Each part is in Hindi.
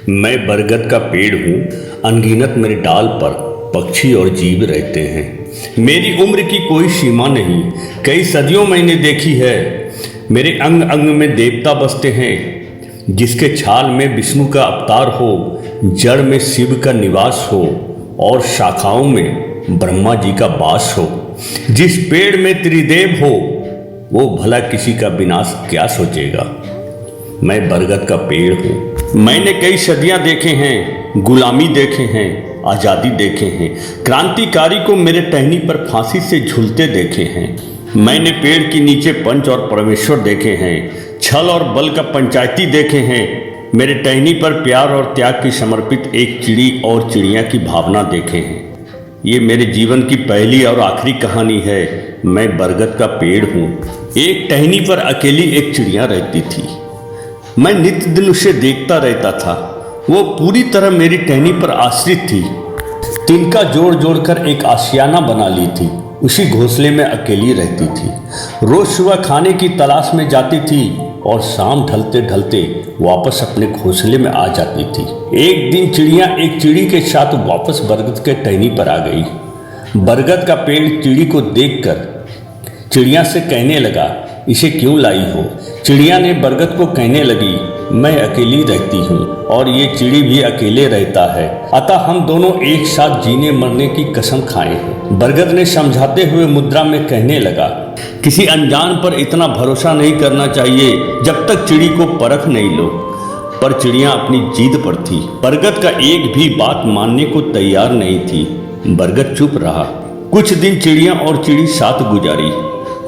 मैं बरगद का पेड़ हूँ, अनगिनत मेरे डाल पर पक्षी और जीव रहते हैं। मेरी उम्र की कोई सीमा नहीं, कई सदियों मैंने देखी है। मेरे अंग अंग में देवता बसते हैं, जिसके छाल में विष्णु का अवतार हो, जड़ में शिव का निवास हो और शाखाओं में ब्रह्मा जी का वास हो। जिस पेड़ में त्रिदेव हो, वो भला किसी का विनाश क्या सोचेगा। मैं बरगद का पेड़ हूँ। मैंने कई सदियां देखे हैं, गुलामी देखे हैं, आज़ादी देखे हैं, क्रांतिकारी को मेरे टहनी पर फांसी से झूलते देखे हैं। मैंने पेड़ के नीचे पंच और परमेश्वर देखे हैं, छल और बल का पंचायती देखे हैं। मेरे टहनी पर प्यार और त्याग की समर्पित एक चिड़ी और चिड़िया की भावना देखे हैं। ये मेरे जीवन की पहली और आखिरी कहानी है। मैं बरगद का पेड़ हूँ। एक टहनी पर अकेली एक चिड़िया रहती थी। मैं नित्य दिन उसे देखता रहता था। वो पूरी तरह मेरी टहनी पर आश्रित थी। तिनका जोड़ जोड़कर एक आशियाना बना ली थी। उसी घोंसले में अकेली रहती थी। रोज सुबह खाने की तलाश में जाती थी और शाम ढलते ढलते वापस अपने घोंसले में आ जाती थी। एक दिन चिड़िया एक चिड़ी के साथ वापस बरगद के टहनी पर आ गई। बरगद का पेड़ चिड़ी को देखकर चिड़िया से कहने लगा, इसे क्यों लाई हो। चिड़िया ने बरगद को कहने लगी, मैं अकेली रहती हूँ और ये चिड़ी भी अकेले रहता है, अतः हम दोनों एक साथ जीने मरने की कसम खाए हैं। बरगद ने समझाते हुए मुद्रा में कहने लगा, किसी अनजान पर इतना भरोसा नहीं करना चाहिए जब तक चिड़ी को परख नहीं लो। पर चिड़िया अपनी जिद पर थी। बरगद का एक भी बात मानने को तैयार नहीं थी। बरगद चुप रहा। कुछ दिन चिड़िया और चिड़ी साथ गुजारी।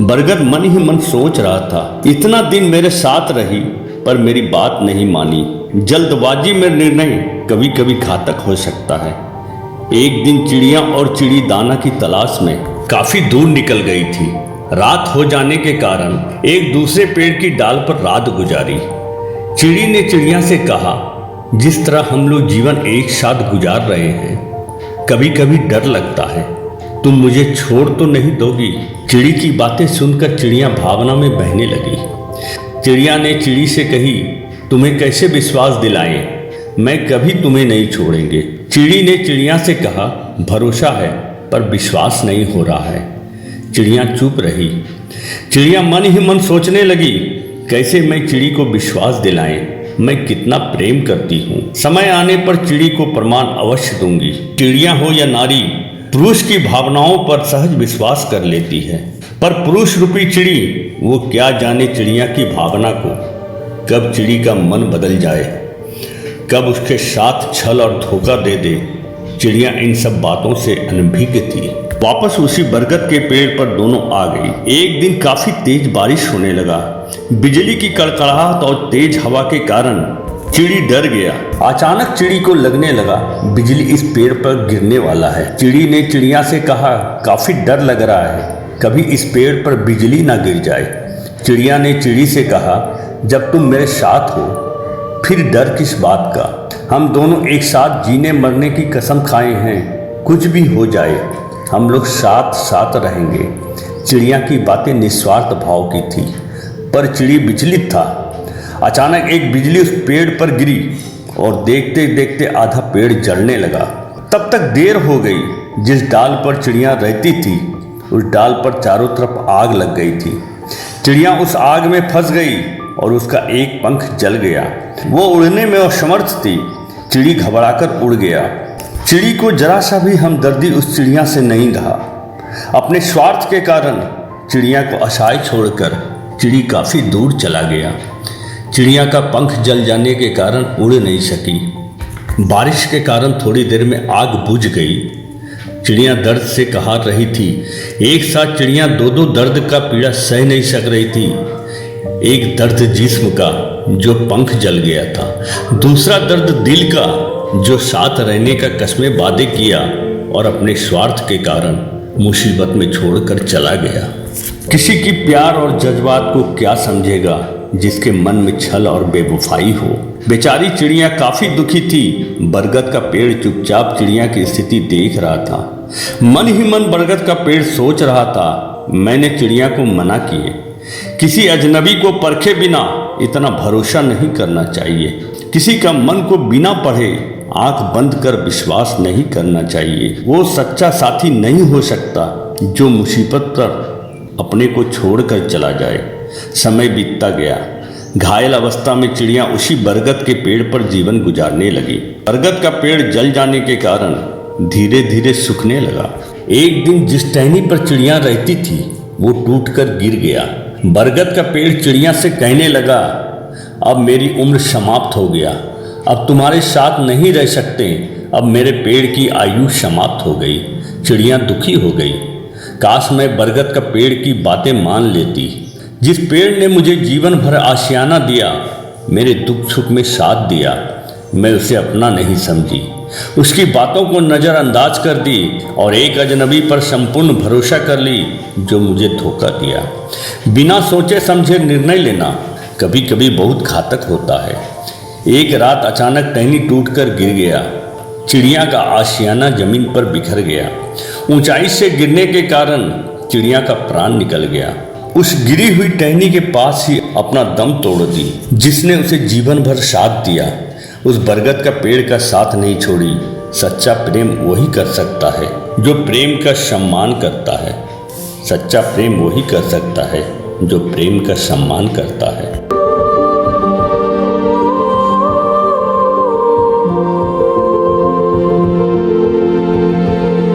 बरगद मन ही मन सोच रहा था, इतना दिन मेरे साथ रही पर मेरी बात नहीं मानी। जल्दबाजी में निर्णय कभी कभी घातक हो सकता है। एक दिन चिड़िया और चिड़ी दाना की तलाश में काफी दूर निकल गई थी। रात हो जाने के कारण एक दूसरे पेड़ की डाल पर रात गुजारी। चिड़ी ने चिड़िया से कहा, जिस तरह हम लोग जीवन एक साथ गुजार रहे हैं, कभी कभी डर लगता है तुम मुझे छोड़ तो नहीं दोगी। चिड़ी की बातें सुनकर चिड़िया भावना में बहने लगी। चिड़िया ने चिड़ी से कही, तुम्हें कैसे विश्वास दिलाएं, मैं कभी तुम्हें नहीं छोड़ेंगे। चिड़ी ने चिड़िया से कहा, भरोसा है पर विश्वास नहीं हो रहा है। चिड़िया चुप रही। चिड़िया मन ही मन सोचने लगी, कैसे मैं चिड़ी को विश्वास दिलाएं, मैं कितना प्रेम करती हूँ। समय आने पर चिड़ी को प्रमाण अवश्य दूंगी। चिड़िया हो या नारी, पुरुष की भावनाओं पर सहज विश्वास कर लेती है, पर पुरुष रूपी चिड़ी, वो क्या जाने चिड़िया की भावना को। कब चिड़ी का मन बदल जाए, कब उसके साथ छल और धोखा दे दे। चिड़िया इन सब बातों से अनभिज्ञ थी। वापस उसी बरगद के पेड़ पर दोनों आ गई। एक दिन काफी तेज बारिश होने लगा। बिजली की कड़कड़ाहट और तेज हवा के कारण चिड़ी डर गया। अचानक चिड़ी को लगने लगा, बिजली इस पेड़ पर गिरने वाला है। चिड़ी ने चिड़िया से कहा, काफी डर लग रहा है, कभी इस पेड़ पर बिजली ना गिर जाए। चिड़िया ने चिड़ी से कहा, जब तुम मेरे साथ हो फिर डर किस बात का। हम दोनों एक साथ जीने मरने की कसम खाए हैं, कुछ भी हो जाए हम लोग साथ साथ रहेंगे। चिड़िया की बातें निस्वार्थ भाव की थी, पर चिड़ी विचलित था। अचानक एक बिजली उस पेड़ पर गिरी और देखते देखते आधा पेड़ जलने लगा। तब तक देर हो गई। जिस डाल पर चिड़िया रहती थी, उस डाल पर चारों तरफ आग लग गई थी। चिड़िया उस आग में फंस गई और उसका एक पंख जल गया। वो उड़ने में असमर्थ थी। चिड़ी घबराकर उड़ गया। चिड़ी को जरा सा भी हमदर्दी उस चिड़िया से नहीं रहा। अपने स्वार्थ के कारण चिड़िया को असहाय छोड़कर चिड़ी काफी दूर चला गया। चिड़िया का पंख जल जाने के कारण उड़ नहीं सकी। बारिश के कारण थोड़ी देर में आग बुझ गई। चिड़िया दर्द से कहा रही थी। एक साथ चिड़िया दो दो दर्द का पीड़ा सह नहीं सक रही थी। एक दर्द जिस्म का जो पंख जल गया था, दूसरा दर्द दिल का जो साथ रहने का कस्में वादे किया और अपने स्वार्थ के कारण मुसीबत में छोड़कर चला गया। किसी की प्यार और जज्बात को क्या समझेगा जिसके मन में छल और बेवफाई हो। बेचारी चिड़िया काफी दुखी थी। बरगद का पेड़ चुपचाप चिड़िया की स्थिति देख रहा था। मन ही मन बरगद का पेड़ सोच रहा था, मैंने चिड़िया को मना किए, किसी अजनबी को परखे बिना इतना भरोसा नहीं करना चाहिए। किसी का मन को बिना पढ़े आंख बंद कर विश्वास नहीं करना चाहिए। वो सच्चा साथी नहीं हो सकता जो मुसीबत पर अपने को छोड़कर चला जाए। समय बीतता गया। घायल अवस्था में चिड़िया उसी बरगद के पेड़ पर जीवन गुजारने लगी। बरगद का पेड़ जल जाने के कारण धीरे धीरे सूखने लगा। एक दिन जिस टहनी पर चिड़िया रहती थी वो टूटकर गिर गया। बरगद का पेड़ चिड़िया से कहने लगा, अब मेरी उम्र समाप्त हो गया, अब तुम्हारे साथ नहीं रह सकते, अब मेरे पेड़ की आयु समाप्त हो गई। चिड़िया दुखी हो गई। काश मैं बरगद का पेड़ की बातें मान लेती। जिस पेड़ ने मुझे जीवन भर आशियाना दिया, मेरे दुख सुख में साथ दिया, मैं उसे अपना नहीं समझी, उसकी बातों को नज़रअंदाज कर दी और एक अजनबी पर संपूर्ण भरोसा कर ली जो मुझे धोखा दिया। बिना सोचे समझे निर्णय लेना कभी कभी बहुत घातक होता है। एक रात अचानक टहनी टूटकर गिर गया। चिड़िया का आशियाना जमीन पर बिखर गया। ऊंचाई से गिरने के कारण चिड़िया का प्राण निकल गया। उस गिरी हुई टहनी के पास ही अपना दम तोड़ दी जिसने उसे जीवन भर साथ दिया। उस बरगद का पेड़ का साथ नहीं छोड़ी। सच्चा प्रेम वही कर सकता है जो प्रेम का सम्मान करता है। सच्चा प्रेम वही कर सकता है जो प्रेम का सम्मान करता है।